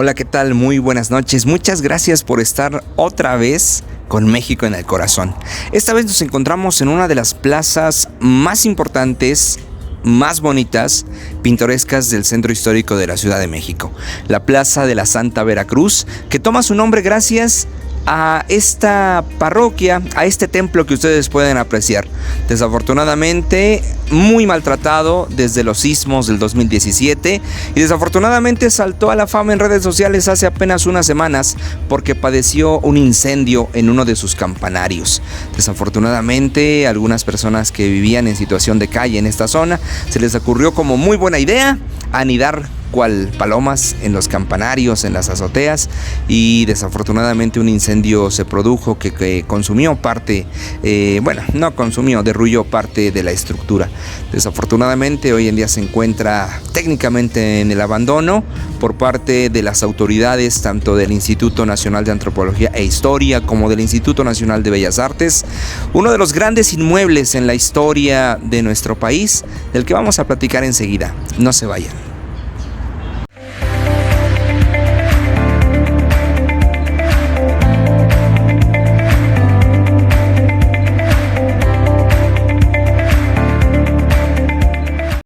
Hola, ¿qué tal? Muy buenas noches. Muchas gracias por estar otra vez con México en el corazón. Esta vez nos encontramos en una de las plazas más importantes, más bonitas, pintorescas del centro histórico de la Ciudad de México. La Plaza de la Santa Veracruz, que toma su nombre gracias a esta parroquia, a este templo que ustedes pueden apreciar. Desafortunadamente muy maltratado desde los sismos del 2017 y desafortunadamente saltó a la fama en redes sociales hace apenas unas semanas porque padeció un incendio en uno de sus campanarios. Desafortunadamente, algunas personas que vivían en situación de calle en esta zona se les ocurrió como muy buena idea anidar cual palomas en los campanarios, en las azoteas, y desafortunadamente un incendio se produjo que consumió parte, derrulló parte de la estructura. Desafortunadamente hoy en día se encuentra técnicamente en el abandono por parte de las autoridades, tanto del Instituto Nacional de Antropología e Historia como del Instituto Nacional de Bellas Artes, uno de los grandes inmuebles en la historia de nuestro país, del que vamos a platicar enseguida. No se vayan.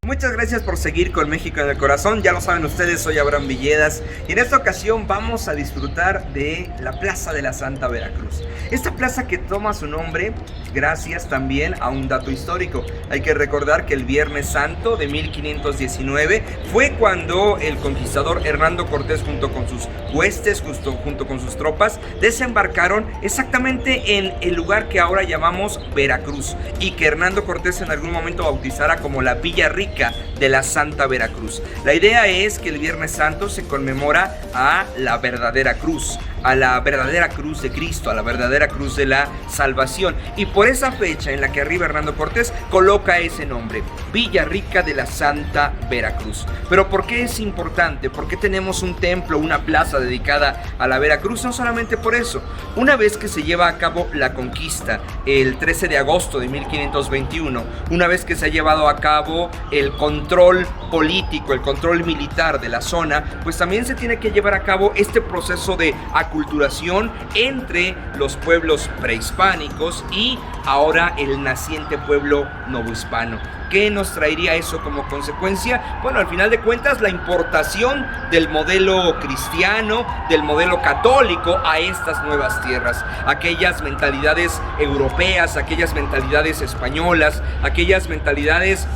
Muchas gracias por seguir con México en el corazón. Ya lo saben ustedes, soy Abraham Villedas y en esta ocasión vamos a disfrutar de la Plaza de la Santa Veracruz. Esta plaza que toma su nombre gracias también a un dato histórico. Hay que recordar que el Viernes Santo de 1519 fue cuando el conquistador Hernando Cortés junto con sus huestes, junto con sus tropas, desembarcaron exactamente en el lugar que ahora llamamos Veracruz y que Hernando Cortés en algún momento bautizara como la Villa Rica de la Santa Veracruz. La idea es que el Viernes Santo se conmemora a la verdadera cruz, a la verdadera cruz de Cristo, a la verdadera cruz de la salvación, y por esa fecha en la que arriba Hernando Cortés coloca ese nombre, Villa Rica de la Santa Veracruz. Pero ¿por qué es importante? ¿Por qué tenemos un templo, una plaza dedicada a la Veracruz? No solamente por eso. Una vez que se lleva a cabo la conquista el 13 de agosto de 1521, una vez que se ha llevado a cabo el control político, el control militar de la zona, pues también se tiene que llevar a cabo este proceso de aculturación entre los pueblos prehispánicos y ahora el naciente pueblo novohispano. ¿Qué nos traería eso como consecuencia? Bueno, al final de cuentas, la importación del modelo cristiano, del modelo católico a estas nuevas tierras. Aquellas mentalidades europeas, aquellas mentalidades españolas, aquellas mentalidades,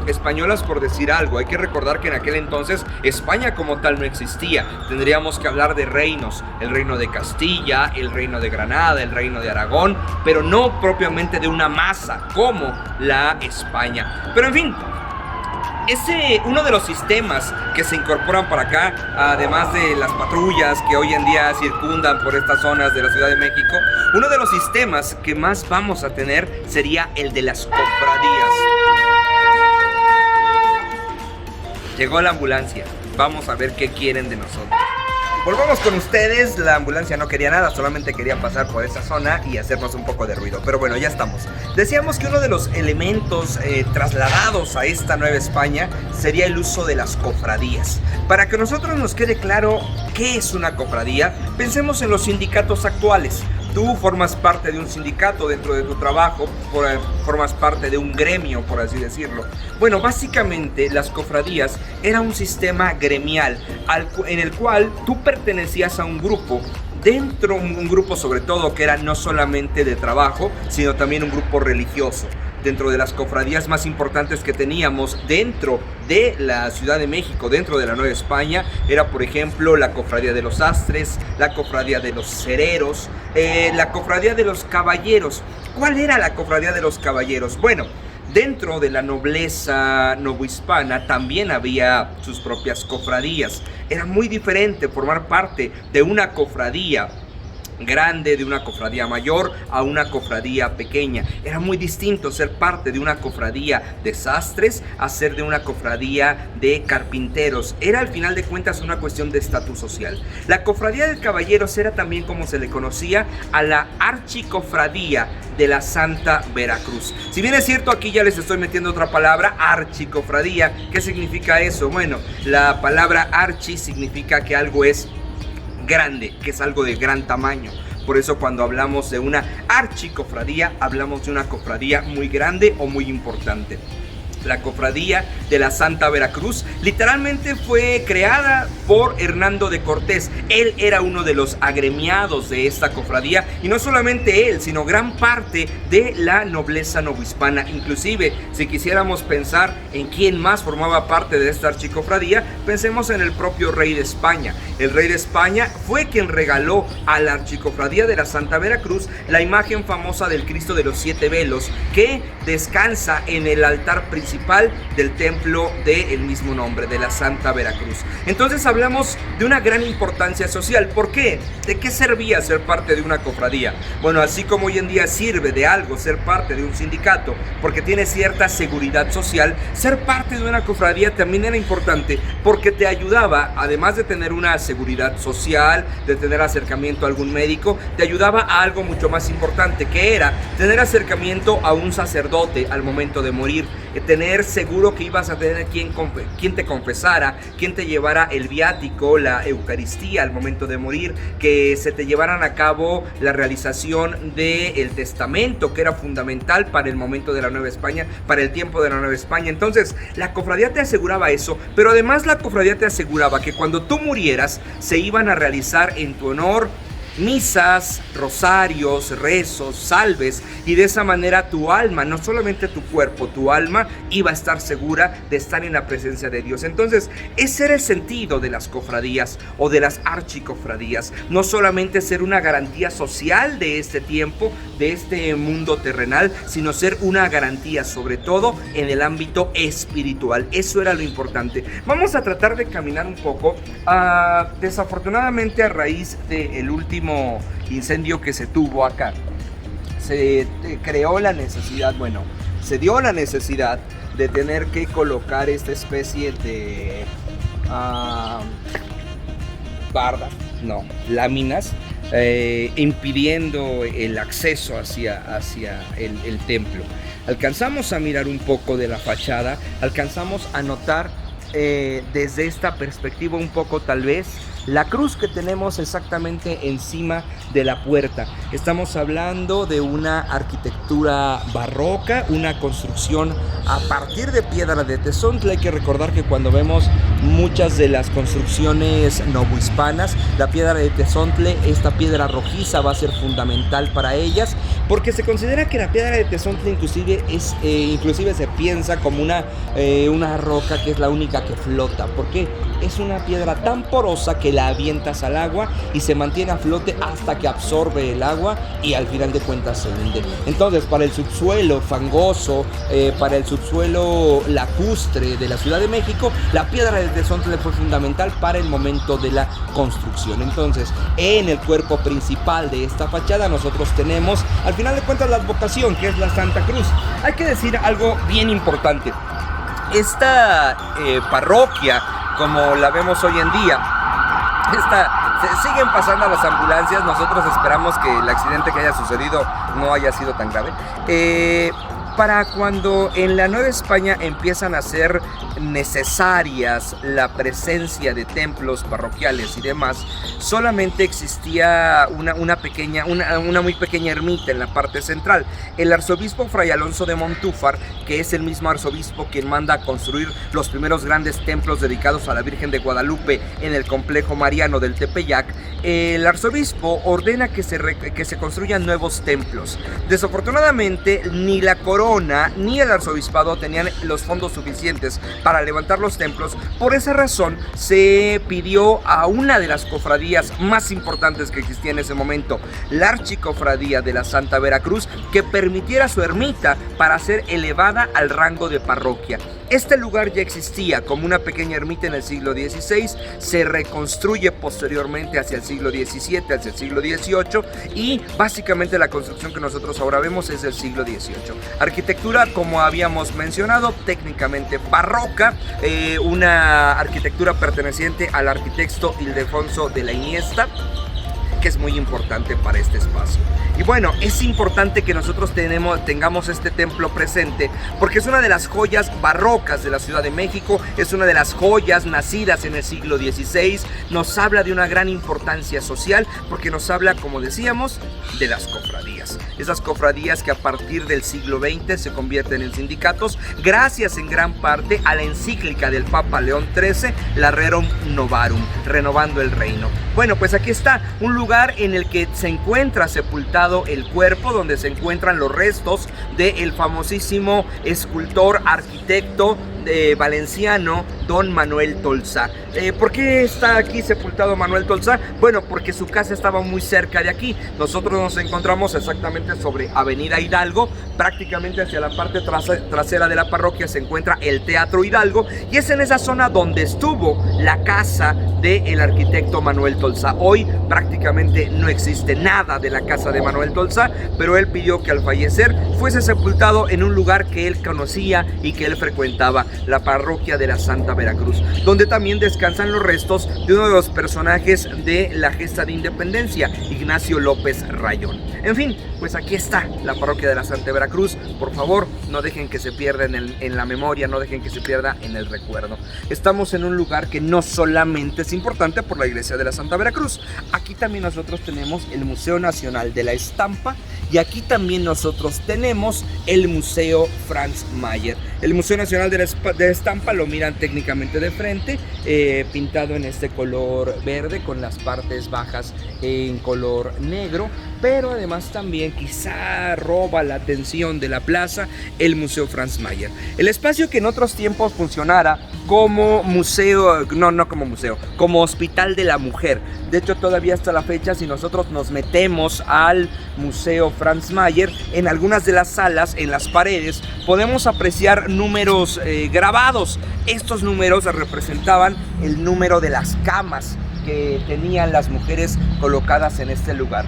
españolas por decir algo. Hay que recordar que en aquel entonces España como tal no existía. Tendríamos que hablar de reinos, el reino de Castilla, el reino de Granada, el reino de Aragón, pero no propiamente de una masa como la España. Pero en fin, uno de los sistemas que se incorporan para acá, además de las patrullas que hoy en día circundan por estas zonas de la Ciudad de México, uno de los sistemas que más vamos a tener sería el de las cofradías. Llegó la ambulancia, vamos a ver qué quieren de nosotros. Volvamos con ustedes. La ambulancia no quería nada, solamente quería pasar por esa zona y hacernos un poco de ruido. Pero bueno, ya estamos. Decíamos que uno de los elementos trasladados a esta Nueva España sería el uso de las cofradías. Para que a nosotros nos quede claro qué es una cofradía, pensemos en los sindicatos actuales. Tú formas parte de un sindicato dentro de tu trabajo, formas parte de un gremio, por así decirlo. Bueno, básicamente las cofradías era un sistema gremial en el cual tú pertenecías a un grupo, un grupo sobre todo que era no solamente de trabajo, sino también un grupo religioso. Dentro de las cofradías más importantes que teníamos dentro de la Ciudad de México, dentro de la Nueva España, era por ejemplo la cofradía de los sastres, la cofradía de los cereros, la cofradía de los caballeros. ¿Cuál era la cofradía de los caballeros? Bueno, dentro de la nobleza novohispana también había sus propias cofradías. Era muy diferente formar parte de una cofradía grande, de una cofradía mayor a una cofradía pequeña. Era muy distinto ser parte de una cofradía de sastres a ser de una cofradía de carpinteros. Era al final de cuentas una cuestión de estatus social. La cofradía de caballeros era también como se le conocía a la archicofradía de la Santa Veracruz. Si bien es cierto, aquí ya les estoy metiendo otra palabra, archicofradía. ¿Qué significa eso? Bueno, la palabra archi significa que algo es grande, que es algo de gran tamaño. Por eso cuando hablamos de una archicofradía, hablamos de una cofradía muy grande o muy importante. La Cofradía de la Santa Veracruz literalmente fue creada por Hernando de Cortés. Él era uno de los agremiados de esta cofradía, y no solamente él, sino gran parte de la nobleza novohispana. Inclusive, si quisiéramos pensar en quién más formaba parte de esta archicofradía, pensemos en el propio rey de España. El rey de España fue quien regaló a la archicofradía de la Santa Veracruz la imagen famosa del Cristo de los 7 velos, que descansa en el altar principal del templo del mismo nombre, de la Santa Veracruz. Entonces hablamos de una gran importancia social. ¿Por qué? ¿De qué servía ser parte de una cofradía? Bueno, así como hoy en día sirve de algo ser parte de un sindicato, porque tiene cierta seguridad social, ser parte de una cofradía también era importante, porque te ayudaba, además de tener una seguridad social, de tener acercamiento a algún médico, te ayudaba a algo mucho más importante, que era tener acercamiento a un sacerdote al momento de morir, tener seguro que ibas a tener quien te confesara, quien te llevara el viático, la Eucaristía al momento de morir, que se te llevaran a cabo la realización del testamento, que era fundamental para el momento de la Nueva España, para el tiempo de la Nueva España. Entonces la cofradía te aseguraba eso, pero además la cofradía te aseguraba que cuando tú murieras se iban a realizar en tu honor misas, rosarios, rezos, salves, y de esa manera tu alma, no solamente tu cuerpo, tu alma iba a estar segura de estar en la presencia de Dios. Entonces ese era el sentido de las cofradías o de las archicofradías, no solamente ser una garantía social de este tiempo, de este mundo terrenal, sino ser una garantía sobre todo en el ámbito espiritual. Eso era lo importante. Vamos a tratar de caminar un poco. Desafortunadamente, a raíz del último incendio que se tuvo acá, se creó la necesidad, bueno, se dio la necesidad de tener que colocar esta especie de láminas, impidiendo el acceso hacia el templo. Alcanzamos a mirar un poco de la fachada, alcanzamos a notar desde esta perspectiva un poco tal vez la cruz que tenemos exactamente encima de la puerta. Estamos hablando de una arquitectura barroca, una construcción a partir de piedra de tezontle. Hay que recordar que cuando vemos muchas de las construcciones novohispanas, la piedra de tezontle, esta piedra rojiza, va a ser fundamental para ellas, porque se considera que la piedra de tezontle inclusive se piensa como una roca que es la única que flota. ¿Por qué? Es una piedra tan porosa que la avientas al agua y se mantiene a flote hasta que absorbe el agua y al final de cuentas se hunde. Entonces, para el subsuelo fangoso, para el subsuelo lacustre de la Ciudad de México, la piedra de tezontle fue fundamental para el momento de la construcción. Entonces, en el cuerpo principal de esta fachada nosotros tenemos, al final de cuentas, la advocación, que es la Santa Cruz. Hay que decir algo bien importante. Esta parroquia, como la vemos hoy en día, siguen pasando las ambulancias. Nosotros esperamos que el accidente que haya sucedido no haya sido tan grave. Para cuando en la Nueva España empiezan a ser necesarias la presencia de templos parroquiales y demás, solamente existía una muy pequeña ermita en la parte central. El arzobispo Fray Alonso de Montúfar, que es el mismo arzobispo quien manda a construir los primeros grandes templos dedicados a la Virgen de Guadalupe en el complejo mariano del Tepeyac, el arzobispo ordena que se construyan nuevos templos. Desafortunadamente, ni la corona ni el arzobispado tenían los fondos suficientes para levantar los templos. Por esa razón se pidió a una de las cofradías más importantes que existía en ese momento, la Archicofradía de la Santa Veracruz, que permitiera su ermita para ser elevada al rango de parroquia. Este lugar ya existía como una pequeña ermita en el siglo XVI, se reconstruye posteriormente hacia el siglo XVII, hacia el siglo XVIII, y básicamente la construcción que nosotros ahora vemos es del siglo XVIII. Arquitectura, como habíamos mencionado, técnicamente barroca, una arquitectura perteneciente al arquitecto Ildefonso de la Iniesta. que es muy importante para este espacio. Y bueno, es importante que nosotros tengamos este templo presente porque es una de las joyas barrocas de la Ciudad de México, es una de las joyas nacidas en el siglo XVI, nos habla de una gran importancia social porque nos habla, como decíamos, de las cofradías. Esas cofradías que a partir del siglo XX se convierten en sindicatos gracias en gran parte a la encíclica del Papa León XIII, la Rerum Novarum, renovando el reino. Bueno, pues aquí está un lugar en el que se encuentra sepultado el cuerpo, donde se encuentran los restos del famosísimo escultor, arquitecto valenciano don Manuel Tolsá. ¿Por qué está aquí sepultado Manuel Tolsá? Bueno, porque su casa estaba muy cerca de aquí. Nosotros nos encontramos exactamente sobre Avenida Hidalgo, prácticamente hacia la parte trasera de la parroquia se encuentra el Teatro Hidalgo y es en esa zona donde estuvo la casa del arquitecto Manuel Tolsá. Hoy prácticamente no existe nada de la casa de Manuel Tolsá, pero él pidió que al fallecer fuese sepultado en un lugar que él conocía y que él frecuentaba, la parroquia de la Santa Veracruz, donde también descansan los restos de uno de los personajes de la gesta de independencia, Ignacio López Rayón. En fin, pues aquí está la parroquia de la Santa Veracruz. Por favor, no dejen que se pierda en la memoria, no dejen que se pierda en el recuerdo. Estamos en un lugar que no solamente es importante por la iglesia de la Santa Veracruz. Aquí también nosotros tenemos el Museo Nacional de la Estampa y aquí también nosotros tenemos el Museo Franz Mayer. El Museo Nacional de la Estampa lo miran técnicamente de frente, pintado en este color verde con las partes bajas en color negro, pero además también quizá roba la atención de la plaza el Museo Franz Mayer. El espacio que en otros tiempos funcionara como museo, no como museo, como Hospital de la Mujer. De hecho, todavía hasta la fecha, si nosotros nos metemos al Museo Franz Mayer, en algunas de las salas, en las paredes, podemos apreciar números grabados. Estos números representaban el número de las camas que tenían las mujeres colocadas en este lugar.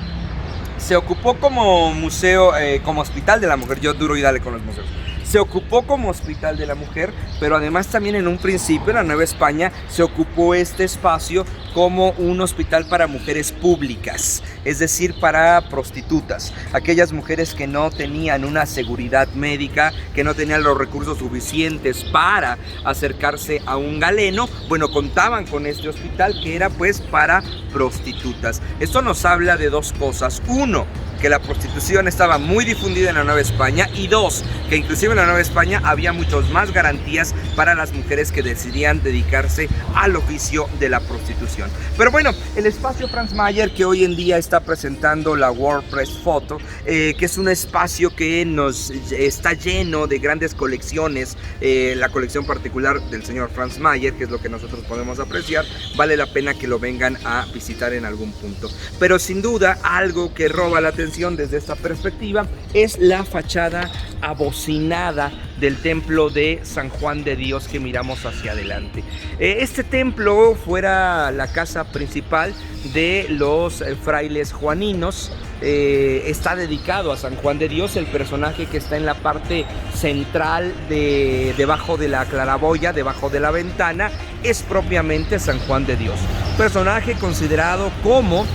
Se ocupó como museo, como Hospital de la Mujer. Yo duro y dale con los museos. Se ocupó como Hospital de la Mujer, pero además también en un principio en la Nueva España se ocupó este espacio como un hospital para mujeres públicas, es decir, para prostitutas, aquellas mujeres que no tenían una seguridad médica, que no tenían los recursos suficientes para acercarse a un galeno. Bueno, contaban con este hospital que era pues para prostitutas. Esto nos habla de dos cosas: uno, que la prostitución estaba muy difundida en la Nueva España, y dos, que inclusive en la Nueva España había muchas más garantías para las mujeres que decidían dedicarse al oficio de la prostitución. Pero bueno, el espacio Franz Mayer, que hoy en día está presentando la World Press Photo, que es un espacio que nos está lleno de grandes colecciones, la colección particular del señor Franz Mayer, que es lo que nosotros podemos apreciar, vale la pena que lo vengan a visitar en algún punto. Pero sin duda, algo que roba la atención desde esta perspectiva es la fachada abocinada del templo de San Juan de Dios que miramos hacia adelante. Este templo fuera la casa principal de los frailes juaninos. Está dedicado a San Juan de Dios. El personaje que está en la parte central debajo de la claraboya, debajo de la ventana, es propiamente San Juan de Dios, personaje considerado como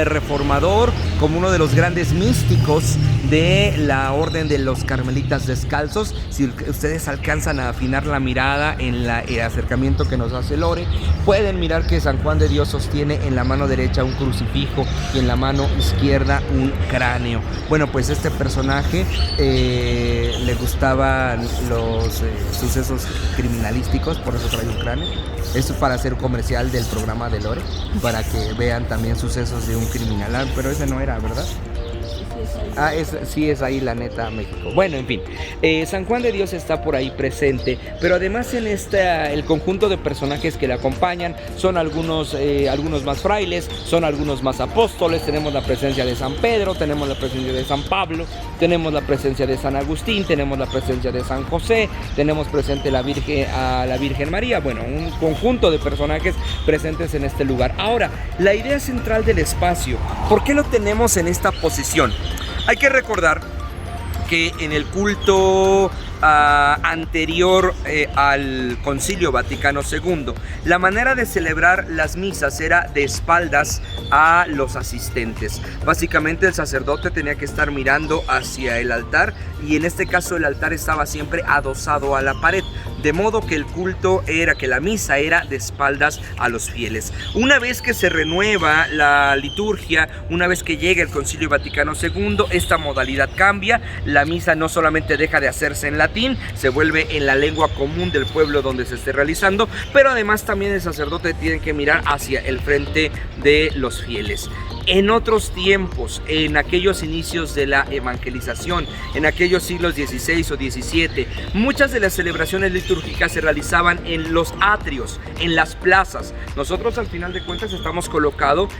reformador, como uno de los grandes místicos de la orden de los carmelitas descalzos. Si ustedes alcanzan a afinar la mirada en el acercamiento que nos hace Lore, pueden mirar que San Juan de Dios sostiene en la mano derecha un crucifijo y en la mano izquierda un cráneo. Bueno, pues este personaje le gustaban los sucesos criminalísticos, por eso trae un cráneo. Esto es para hacer comercial del programa de Lore, para que vean también sucesos de un criminal. Pero ese no era, ¿verdad? Sí es ahí, la neta, México. Bueno, en fin, San Juan de Dios está por ahí presente, pero además en el conjunto de personajes que le acompañan son algunos más frailes, son algunos más apóstoles. Tenemos la presencia de San Pedro, tenemos la presencia de San Pablo, tenemos la presencia de San Agustín, tenemos la presencia de San José, tenemos presente a la Virgen María. Bueno, un conjunto de personajes presentes en este lugar. Ahora, la idea central del espacio, ¿por qué lo tenemos en esta posición? Hay que recordar que en el culto anterior al Concilio Vaticano II. La manera de celebrar las misas era de espaldas a los asistentes. Básicamente el sacerdote tenía que estar mirando hacia el altar, y en este caso el altar estaba siempre adosado a la pared, de modo que el culto era, que la misa era de espaldas a los fieles. Una vez que se renueva la liturgia, una vez que llega el Concilio Vaticano II, esta modalidad cambia. La misa no solamente deja de hacerse en latín, se vuelve en la lengua común del pueblo donde se esté realizando, pero además también el sacerdote tiene que mirar hacia el frente de los fieles. En otros tiempos, en aquellos inicios de la evangelización, en aquellos siglos XVI o XVII, muchas de las celebraciones litúrgicas se realizaban en los atrios, en las plazas. Nosotros al final de cuentas estamos colocados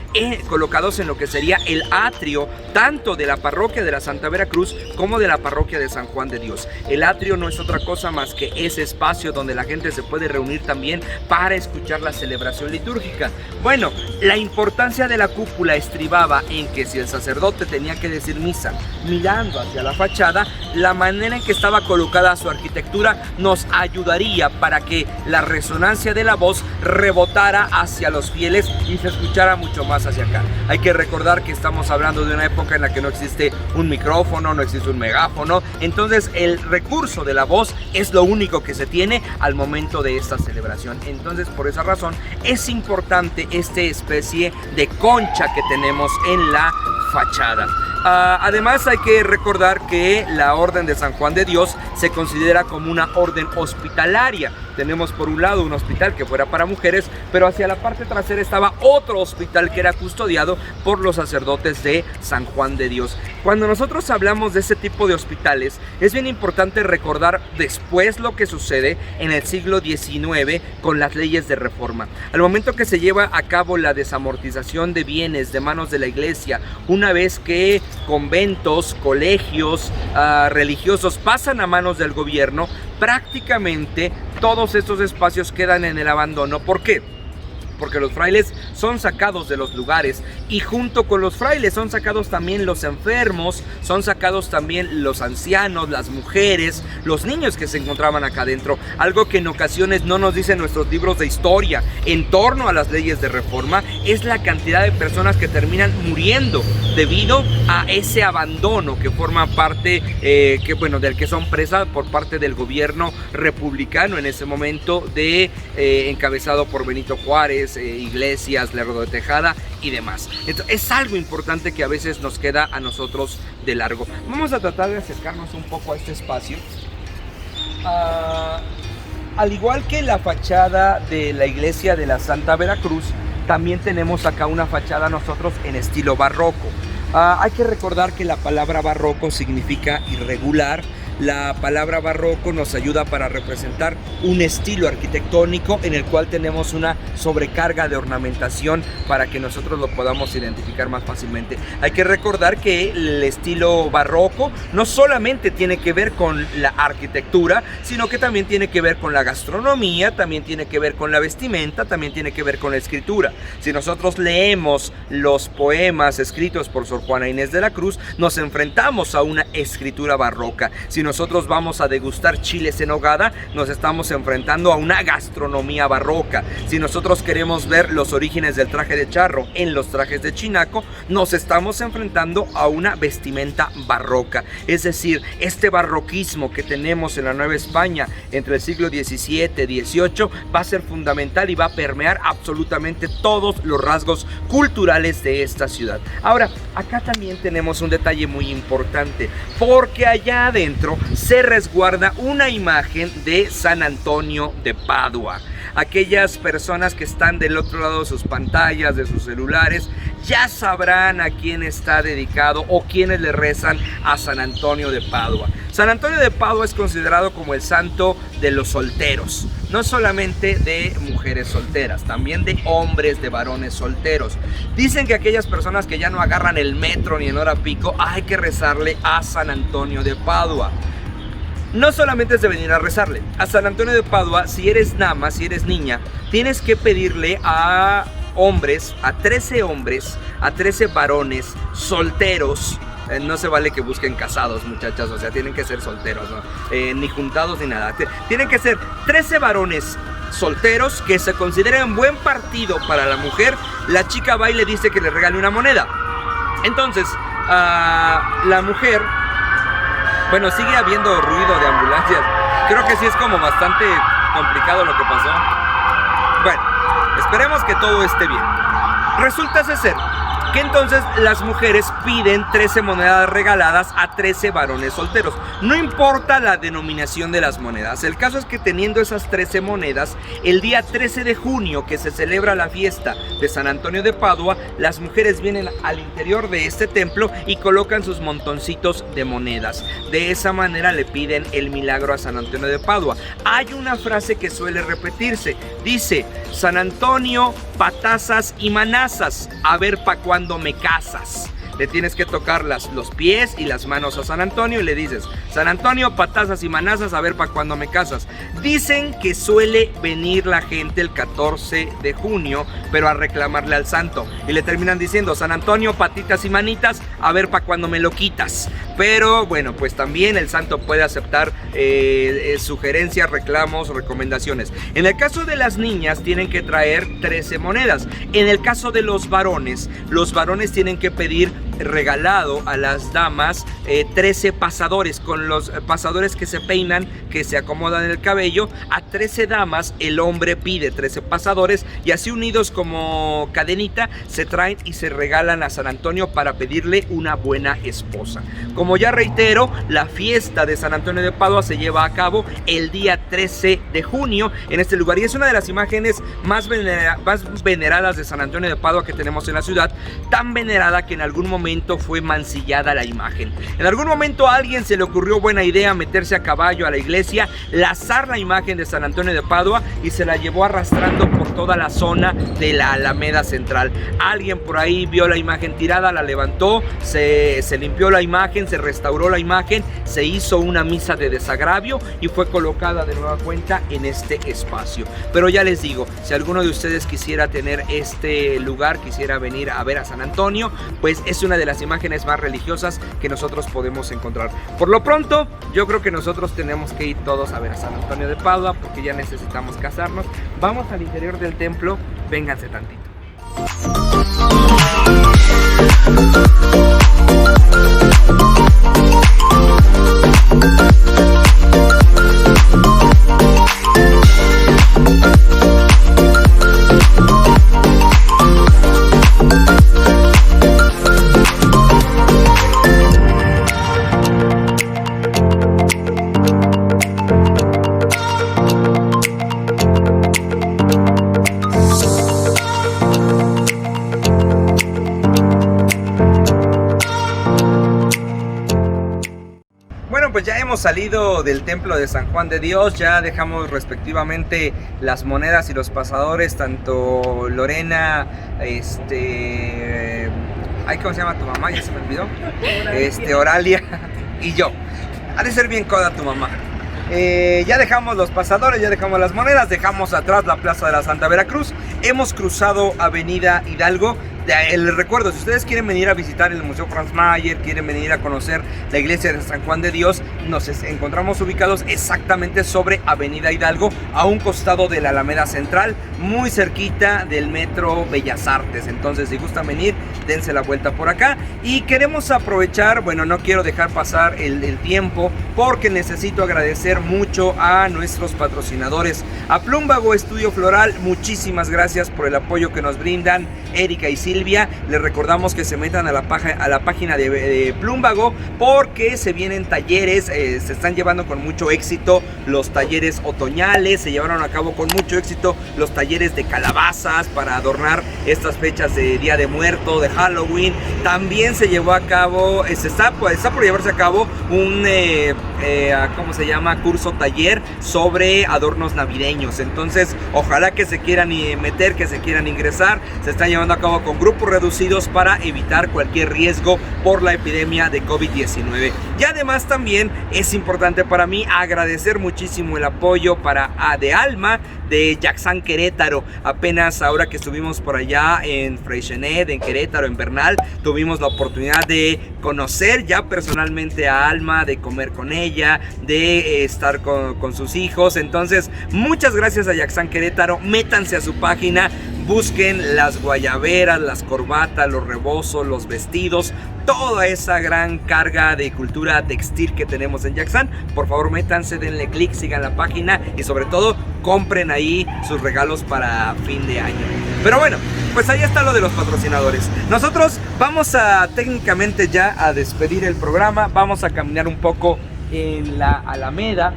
en lo que sería el atrio, tanto de la parroquia de la Santa Veracruz como de la parroquia de San Juan de Dios. El atrio no es otra cosa más que ese espacio donde la gente se puede reunir también para escuchar la celebración litúrgica. Bueno, la importancia de la cúpula estribaba en que si el sacerdote tenía que decir misa mirando hacia la fachada, la manera en que estaba colocada su arquitectura nos ayudaría para que la resonancia de la voz rebotara hacia los fieles y se escuchara mucho más hacia acá. Hay que recordar que estamos hablando de una época en la que no existe un micrófono, no existe un megáfono, entonces el recurso de la voz es lo único que se tiene al momento de esta celebración. Entonces, por esa razón es importante esta especie de concha que tenemos en la fachada. Además hay que recordar que la Orden de San Juan de Dios se considera como una orden hospitalaria. Tenemos por un lado un hospital que fuera para mujeres, pero hacia la parte trasera estaba otro hospital que era custodiado por los sacerdotes de San Juan de Dios. Cuando nosotros hablamos de ese tipo de hospitales, es bien importante recordar después lo que sucede en el siglo XIX con las leyes de reforma. Al momento que se lleva a cabo la desamortización de bienes de manos de la iglesia, una vez que conventos, colegios religiosos pasan a manos del gobierno, prácticamente todos estos espacios quedan en el abandono. ¿Por qué? Porque los frailes son sacados de los lugares, y junto con los frailes son sacados también los enfermos, son sacados también los ancianos, las mujeres, los niños que se encontraban acá adentro. Algo que en ocasiones no nos dicen nuestros libros de historia en torno a las leyes de reforma es la cantidad de personas que terminan muriendo debido a ese abandono que forma parte del que son presas por parte del gobierno republicano en ese momento, encabezado por Benito Juárez, Iglesias, Lerdo de Tejada y demás. Entonces, es algo importante que a veces nos queda a nosotros de largo. Vamos a tratar de acercarnos un poco a este espacio. Al igual que la fachada de la iglesia de la Santa Veracruz, también tenemos acá una fachada nosotros en estilo barroco. Hay que recordar que la palabra barroco significa irregular. La palabra barroco nos ayuda para representar un estilo arquitectónico en el cual tenemos una sobrecarga de ornamentación para que nosotros lo podamos identificar más fácilmente. Hay que recordar que el estilo barroco no solamente tiene que ver con la arquitectura, sino que también tiene que ver con la gastronomía, también tiene que ver con la vestimenta, también tiene que ver con la escritura. Si nosotros leemos los poemas escritos por Sor Juana Inés de la Cruz, nos enfrentamos a una escritura barroca. Si nosotros vamos a degustar chiles en nogada, nos estamos enfrentando a una gastronomía barroca. Si nosotros queremos ver los orígenes del traje de charro en los trajes de chinaco, nos estamos enfrentando a una vestimenta barroca. Es decir, este barroquismo que tenemos en la Nueva España entre el siglo XVII y XVIII va a ser fundamental y va a permear absolutamente todos los rasgos culturales de esta ciudad. Ahora, acá también tenemos un detalle muy importante, porque allá adentro se resguarda una imagen de San Antonio de Padua. Aquellas personas que están del otro lado de sus pantallas, de sus celulares, ya sabrán a quién está dedicado o quiénes le rezan a San Antonio de Padua. San Antonio de Padua es considerado como el santo de los solteros, no solamente de mujeres solteras, también de hombres, de varones solteros. Dicen que aquellas personas que ya no agarran el metro ni en hora pico, hay que rezarle a San Antonio de Padua. No solamente es de venir a rezarle a San Antonio de Padua. Si eres dama, si eres niña, tienes que pedirle a hombres, a 13 hombres, a 13 varones solteros, no se vale que busquen casados, muchachas, o sea, tienen que ser solteros, ¿no? Ni juntados ni nada. Tienen que ser 13 varones solteros que se consideren buen partido para la mujer. La chica va y le dice que le regale una moneda. Entonces, la mujer, bueno, sigue habiendo ruido de ambulancias. Creo que sí es como bastante complicado lo que pasó. Bueno, esperemos que todo esté bien. Resulta ser que entonces las mujeres piden 13 monedas regaladas a 13 varones solteros. No importa la denominación de las monedas. El caso es que teniendo esas 13 monedas, el día 13 de junio, que se celebra la fiesta de San Antonio de Padua, las mujeres vienen al interior de este templo y colocan sus montoncitos de monedas. De esa manera le piden el milagro a San Antonio de Padua. Hay una frase que suele repetirse. Dice: San Antonio, patazas y manazas, a ver pa' cuándo me casas. Le tienes que tocar los pies y las manos a San Antonio y le dices: San Antonio, patazas y manazas, a ver para cuándo me casas. Dicen que suele venir la gente el 14 de junio, pero a reclamarle al santo. Y le terminan diciendo: San Antonio, patitas y manitas, a ver para cuándo me lo quitas. Pero bueno, pues también el santo puede aceptar sugerencias, reclamos, recomendaciones. En el caso de las niñas tienen que traer 13 monedas. En el caso de los varones tienen que pedir regalado a las damas 13 pasadores, con los pasadores que se peinan, que se acomodan el cabello. A 13 damas el hombre pide 13 pasadores y así unidos como cadenita se traen y se regalan a San Antonio para pedirle una buena esposa. Como ya reitero, la fiesta de San Antonio de Padua se lleva a cabo el día 13 de junio en este lugar y es una de las imágenes más veneradas de San Antonio de Padua que tenemos en la ciudad, tan venerada que en algún momento fue mancillada la imagen. En algún momento a alguien se le ocurrió buena idea meterse a caballo a la iglesia, lazar la imagen de San Antonio de Padua y se la llevó arrastrando por toda la zona de la Alameda Central. Alguien por ahí vio la imagen tirada, la levantó, se limpió la imagen, se restauró la imagen, se hizo una misa de desagravio y fue colocada de nueva cuenta en este espacio. Pero ya les digo, si alguno de ustedes quisiera tener este lugar, quisiera venir a ver a San Antonio, pues es una de las imágenes más religiosas que nosotros podemos encontrar. Por lo pronto, yo creo que nosotros tenemos que ir todos a ver a San Antonio de Padua porque ya necesitamos casarnos. Vamos al interior del templo, vénganse tantito. Pues ya hemos salido del templo de San Juan de Dios, ya dejamos respectivamente las monedas y los pasadores, tanto Lorena, ¿cómo se llama tu mamá? Ya se me olvidó. Oralia y yo. Ha de ser bien coda tu mamá. Ya dejamos los pasadores, ya dejamos las monedas, dejamos atrás la Plaza de la Santa Veracruz, hemos cruzado Avenida Hidalgo. Les recuerdo, si ustedes quieren venir a visitar el Museo Franz Mayer, quieren venir a conocer la iglesia de San Juan de Dios, nos encontramos ubicados exactamente sobre Avenida Hidalgo, a un costado de la Alameda Central, muy cerquita del Metro Bellas Artes. Entonces, si gustan venir, dense la vuelta por acá. Y queremos aprovechar, bueno, no quiero dejar pasar el tiempo, porque necesito agradecer mucho a nuestros patrocinadores. A Plumbago Estudio Floral, muchísimas gracias por el apoyo que nos brindan Erika y Silvia. Les recordamos que se metan a la página de Plumbago porque se vienen talleres, se están llevando con mucho éxito los talleres otoñales, se llevaron a cabo con mucho éxito los talleres de calabazas para adornar estas fechas de Día de Muerto, de Halloween. También se llevó a cabo, está por llevarse a cabo ¿cómo se llama? Curso taller sobre adornos navideños. Entonces, ojalá que se quieran meter, que se quieran ingresar. Se está llevando a cabo con grupos reducidos para evitar cualquier riesgo por la epidemia de COVID-19. Y además también es importante para mí agradecer muchísimo el apoyo de Alma de Yaxan Querétaro. Apenas ahora que estuvimos por allá en Freixenet, en Querétaro, en Bernal, tuvimos la oportunidad de conocer ya personalmente a Alma, de comer con ella, de estar con sus hijos. Entonces, muchas gracias a Yaxan Querétaro. Métanse a su página, busquen las guayaberas, las corbatas, los rebozos, los vestidos, toda esa gran carga de cultura textil que tenemos en Yaxan. Por favor, métanse, denle clic, sigan la página y sobre todo compren ahí sus regalos para fin de año. Pero bueno, pues ahí está lo de los patrocinadores. Nosotros vamos a técnicamente ya a despedir el programa. Vamos a caminar un poco en la Alameda.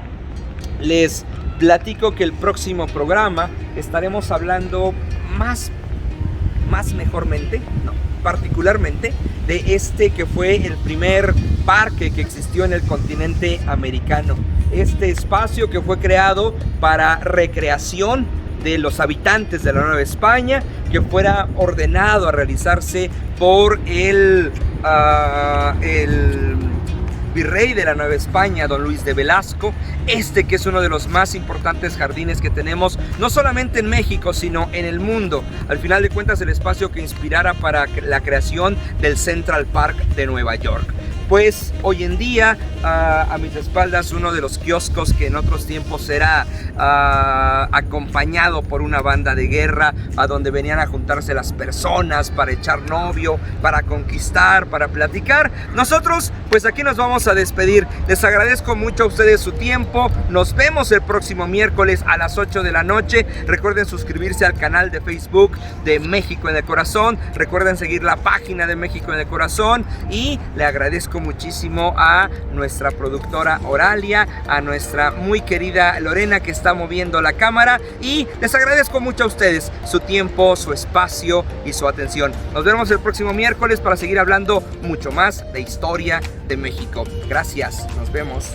Les platico que el próximo programa estaremos hablando particularmente de este que fue el primer parque que existió en el continente americano. Este espacio que fue creado para recreación de los habitantes de la Nueva España, que fuera ordenado a realizarse por el virrey de la Nueva España, don Luis de Velasco. Que es uno de los más importantes jardines que tenemos, no solamente en México, sino en el mundo. Al final de cuentas, el espacio que inspirara para la creación del Central Park de Nueva York. Pues hoy en día, a mis espaldas, uno de los kioscos que en otros tiempos era acompañado por una banda de guerra, a donde venían a juntarse las personas para echar novio, para conquistar, para platicar. Nosotros, pues aquí nos vamos a despedir. Les agradezco mucho a ustedes su tiempo. Nos vemos el próximo miércoles a las 8 de la noche. Recuerden suscribirse al canal de Facebook de México en el Corazón. Recuerden seguir la página de México en el Corazón. Y le agradezco muchísimo a nuestra productora Oralia, a nuestra muy querida Lorena, que está moviendo la cámara, y les agradezco mucho a ustedes su tiempo, su espacio y su atención. Nos vemos el próximo miércoles para seguir hablando mucho más de historia de México. Gracias, nos vemos.